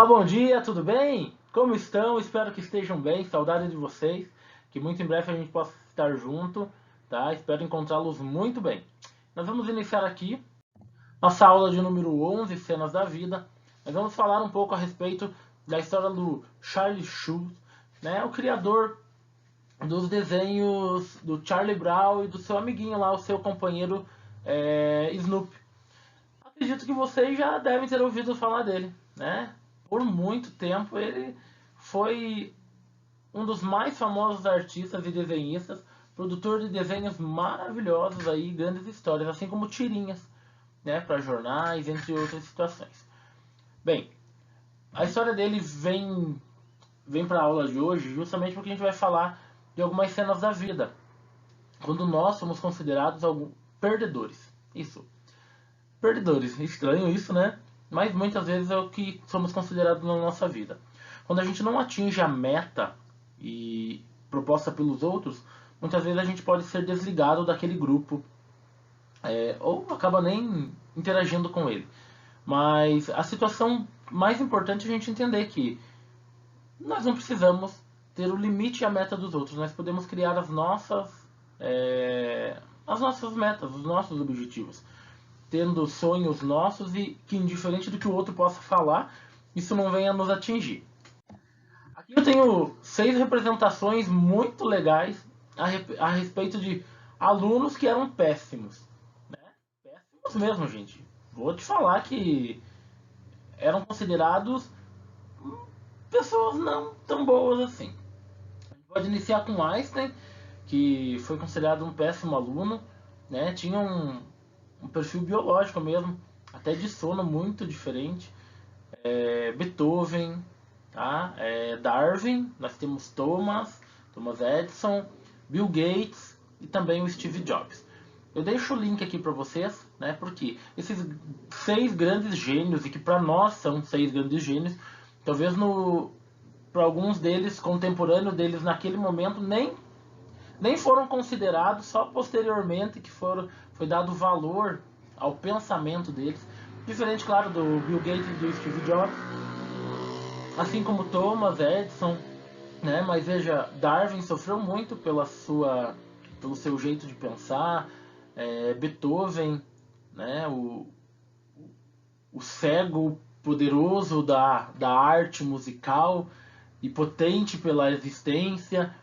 Olá, bom dia, tudo bem? Como estão? Espero que estejam bem, saudade de vocês, que muito em breve a gente possa estar junto, tá? Espero encontrá-los muito bem. Nós vamos iniciar aqui nossa aula de número 11, Cenas da Vida. Nós vamos falar um pouco a respeito da história do Charlie Schulz, né? O criador dos desenhos do Charlie Brown e do seu amiguinho lá, o seu companheiro Snoopy. Acredito que vocês já devem ter ouvido falar dele, né? Por muito tempo ele foi um dos mais famosos artistas e desenhistas, produtor de desenhos maravilhosos aí, grandes histórias, assim como tirinhas, né, para jornais, entre outras situações. Bem, a história dele vem para a aula de hoje justamente porque a gente vai falar de algumas cenas da vida, quando nós somos considerados perdedores. Isso. Perdedores. Estranho isso, né? Mas muitas vezes é o que somos considerados na nossa vida. Quando a gente não atinge a meta e proposta pelos outros, muitas vezes a gente pode ser desligado daquele grupo, ou acaba nem interagindo com ele. Mas a situação mais importante é a gente entender que nós não precisamos ter o limite e a meta dos outros. Nós podemos criar as nossas metas, os nossos objetivos, tendo sonhos nossos e que, indiferente do que o outro possa falar, isso não venha nos atingir. Aqui eu tenho 6 representações muito legais a respeito de alunos que eram péssimos, né? Péssimos mesmo, gente. Vou te falar que eram considerados pessoas não tão boas assim. A gente pode iniciar com Einstein, que foi considerado um péssimo aluno, né? Tinha um perfil biológico mesmo, até de sono muito diferente. Beethoven, tá? Darwin, nós temos Thomas Edison, Bill Gates e também o Steve Jobs. Eu deixo o link aqui para vocês, né? Porque esses 6 grandes gênios, e que para nós são 6 grandes gênios, talvez para alguns deles, contemporâneos deles naquele momento, nem foram considerados, só posteriormente que foi dado valor ao pensamento deles. Diferente, claro, do Bill Gates e do Steve Jobs, assim como Thomas Edison, né? Mas veja, Darwin sofreu muito pelo seu jeito de pensar, Beethoven, né? O cego poderoso da arte musical e potente pela existência,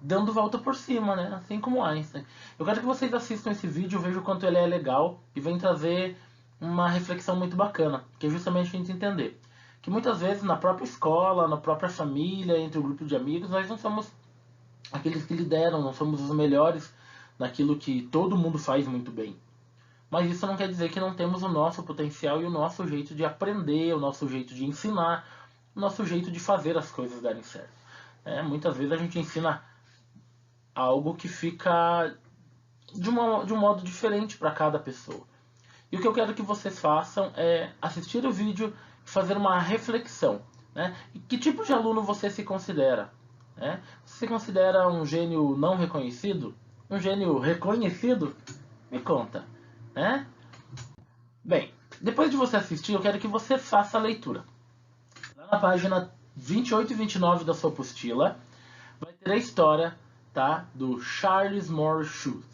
dando volta por cima, né? Assim como Einstein. Eu quero que vocês assistam esse vídeo, vejam o quanto ele é legal e vem trazer uma reflexão muito bacana, que é justamente a gente entender que muitas vezes na própria escola, na própria família, entre o grupo de amigos, nós não somos aqueles que lideram, não somos os melhores naquilo que todo mundo faz muito bem. Mas isso não quer dizer que não temos o nosso potencial e o nosso jeito de aprender, o nosso jeito de ensinar, o nosso jeito de fazer as coisas darem certo. Muitas vezes a gente ensina algo que fica de um modo diferente para cada pessoa. E o que eu quero que vocês façam é assistir o vídeo e fazer uma reflexão, né? E que tipo de aluno você se considera? Né? Você se considera um gênio não reconhecido? Um gênio reconhecido? Me conta, né? Bem, depois de você assistir, eu quero que você faça a leitura. Lá na página 28 e 29 da sua apostila, vai ter a história, tá, do Charles Moore Schulz.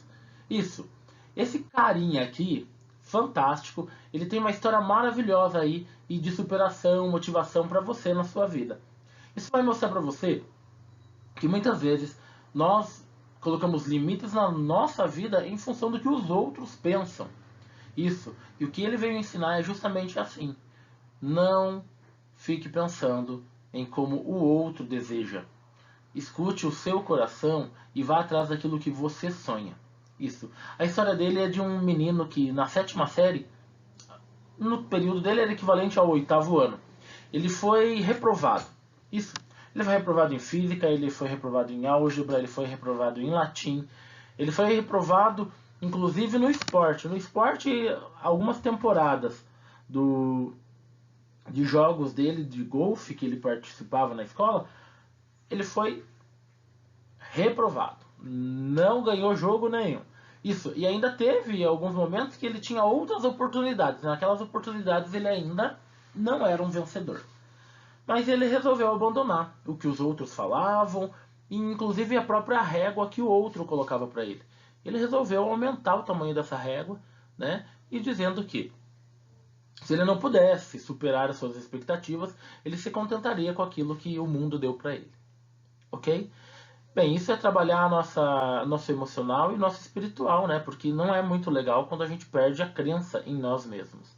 Isso. Esse carinha aqui, fantástico, ele tem uma história maravilhosa aí e de superação, motivação para você na sua vida. Isso vai mostrar para você que muitas vezes nós colocamos limites na nossa vida em função do que os outros pensam. Isso. E o que ele veio ensinar é justamente assim. Não fique pensando em como o outro deseja. Escute o seu coração e vá atrás daquilo que você sonha. Isso. A história dele é de um menino que na 7ª série, no período dele era equivalente ao 8º ano, ele foi reprovado. Isso. Ele foi reprovado em física, ele foi reprovado em álgebra, ele foi reprovado em latim, ele foi reprovado inclusive no esporte. No esporte, algumas temporadas de jogos dele de golfe que ele participava na escola, ele foi reprovado. Não ganhou jogo nenhum. Isso. E ainda teve alguns momentos que ele tinha outras oportunidades. Naquelas oportunidades ele ainda não era um vencedor. Mas ele resolveu abandonar o que os outros falavam, e inclusive a própria régua que o outro colocava para ele. Ele resolveu aumentar o tamanho dessa régua, né? E dizendo que se ele não pudesse superar as suas expectativas, ele se contentaria com aquilo que o mundo deu para ele. Ok? Bem, isso é trabalhar nosso emocional e nosso espiritual, né? Porque não é muito legal quando a gente perde a crença em nós mesmos.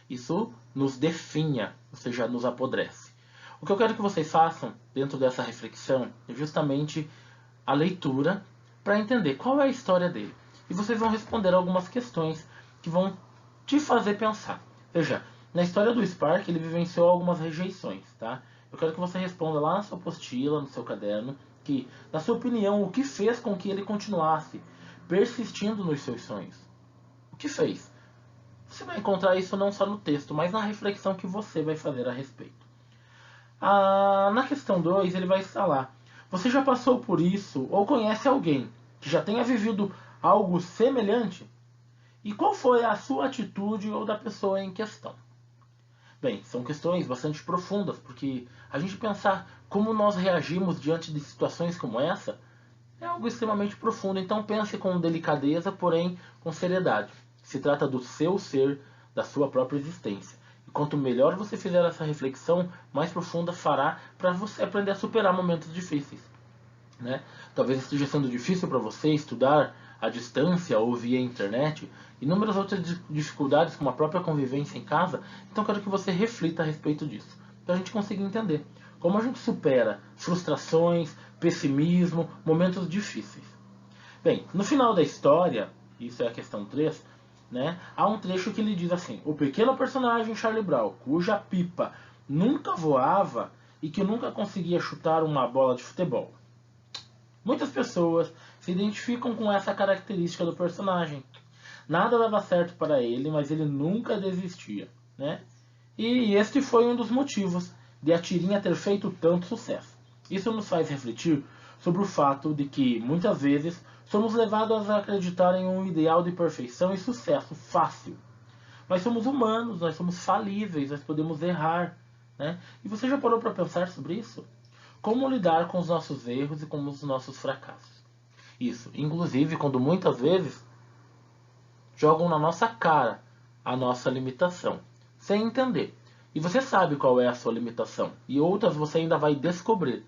Isso nos definha, ou seja, nos apodrece. O que eu quero que vocês façam dentro dessa reflexão é justamente a leitura para entender qual é a história dele. E vocês vão responder algumas questões que vão te fazer pensar. Veja, na história do Spark ele vivenciou algumas rejeições, tá? Eu quero que você responda lá na sua apostila, no seu caderno, que, na sua opinião, o que fez com que ele continuasse persistindo nos seus sonhos? O que fez? Você vai encontrar isso não só no texto, mas na reflexão que você vai fazer a respeito. Na questão 2, ele vai falar: você já passou por isso ou conhece alguém que já tenha vivido algo semelhante? E qual foi a sua atitude ou da pessoa em questão? Bem, são questões bastante profundas, porque a gente pensar como nós reagimos diante de situações como essa é algo extremamente profundo. Então pense com delicadeza, porém com seriedade. Se trata do seu ser, da sua própria existência. E quanto melhor você fizer essa reflexão, mais profunda fará para você aprender a superar momentos difíceis, né? Talvez esteja sendo difícil para você estudar à distância ou via internet, inúmeras outras dificuldades como a própria convivência em casa. Então quero que você reflita a respeito disso, para a gente conseguir entender como a gente supera frustrações, pessimismo, momentos difíceis. Bem, no final da história, isso é a questão 3, né, há um trecho que ele diz assim: o pequeno personagem Charlie Brown, cuja pipa nunca voava e que nunca conseguia chutar uma bola de futebol. Muitas pessoas se identificam com essa característica do personagem. Nada dava certo para ele, mas ele nunca desistia, né? E este foi um dos motivos de a tirinha ter feito tanto sucesso. Isso nos faz refletir sobre o fato de que, muitas vezes, somos levados a acreditar em um ideal de perfeição e sucesso fácil. Mas somos humanos, nós somos falíveis, nós podemos errar, né? E você já parou para pensar sobre isso? Como lidar com os nossos erros e com os nossos fracassos? Isso, inclusive quando muitas vezes jogam na nossa cara a nossa limitação, sem entender. E você sabe qual é a sua limitação, e outras você ainda vai descobrir.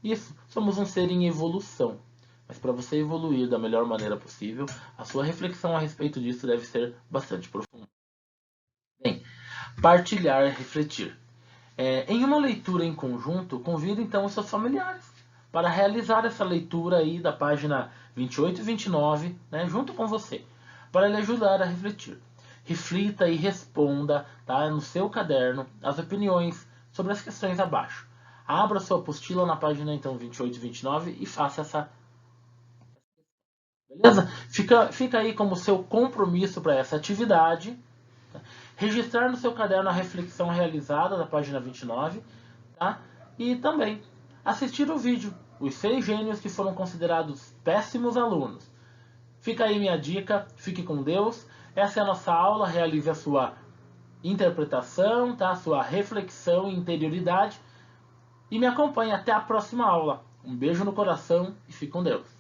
Isso, somos um ser em evolução. Mas para você evoluir da melhor maneira possível, a sua reflexão a respeito disso deve ser bastante profunda. Bem, partilhar e refletir. Em uma leitura em conjunto, convido então os seus familiares para realizar essa leitura aí da página 28 e 29, né, junto com você, para lhe ajudar a refletir. Reflita e responda, tá, no seu caderno as opiniões sobre as questões abaixo. Abra sua apostila na página então 28 e 29 e faça essa. Beleza? Fica aí como seu compromisso para essa atividade. Tá? Registrar no seu caderno a reflexão realizada da página 29, tá? E também assistir o vídeo, os 6 gênios que foram considerados péssimos alunos. Fica aí minha dica, fique com Deus. Essa é a nossa aula, realize a sua interpretação, tá? A sua reflexão e interioridade. E me acompanhe até a próxima aula. Um beijo no coração e fique com Deus.